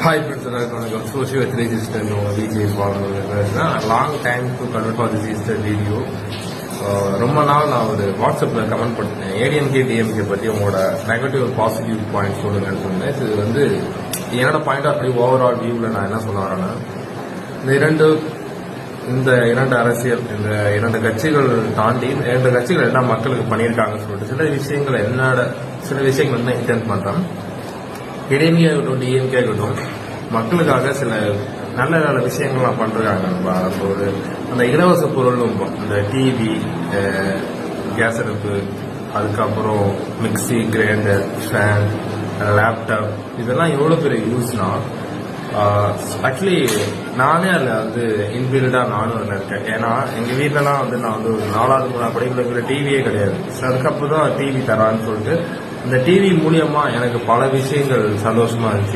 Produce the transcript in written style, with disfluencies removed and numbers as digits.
Hi friends, welcome. So she was registered no DJ long time to convert for this Easter video. ரொம்ப நாள் நான் ஒரு வாட்ஸ்அப்பில் comment பண்ணிட்டேன். ஏடிஎம்கே டிஎம்கே பற்றி உங்களோட நெகட்டிவ் பாசிட்டிவ் பாயிண்ட் சொல்லுங்கன்னு சொன்னேன். இது வந்து என்னோட பாயிண்ட் ஆஃப் வியூ ஓவரால் வியூவில் நான் என்ன சொல்ல வரேன்னா, இந்த இரண்டு அரசியல், இந்த இரண்டு கட்சிகள் தாண்டி இரண்டு கட்சிகள் என்ன மக்களுக்கு பண்ணியிருக்காங்கன்னு சொல்லிட்டு சில விஷயங்கள் வந்து இன்டென்ட் பண்ணுறேன். ஏடிஎம்கே ஆகட்டும் டிஎம்கே ஆகட்டும் மக்களுக்காக சில நல்ல நல்ல விஷயங்கள்லாம் பண்றாங்க. ஒரு அந்த இலவச பொருள், இந்த டிவி, கேஸ் அடுப்பு, அதுக்கப்புறம் மிக்சி, கிரைண்டர், ஃபேன், லேப்டாப், இதெல்லாம் எவ்வளோ பெரிய யூஸ்னா, ஆக்சுவலி நானே அதில் வந்து இன்பில்டா நானும் அதில் இருக்கேன். ஏன்னா எங்கள் வீட்டிலலாம் வந்து நான் வந்து ஒரு 4வது 3வது படிக்கல டிவியே கிடையாது. அதுக்கப்புறம் தான் டிவி தரான்னு சொல்லிட்டு அந்த டிவி மூலியமா எனக்கு பல விஷயங்கள் சந்தோஷமா இருந்துச்சு.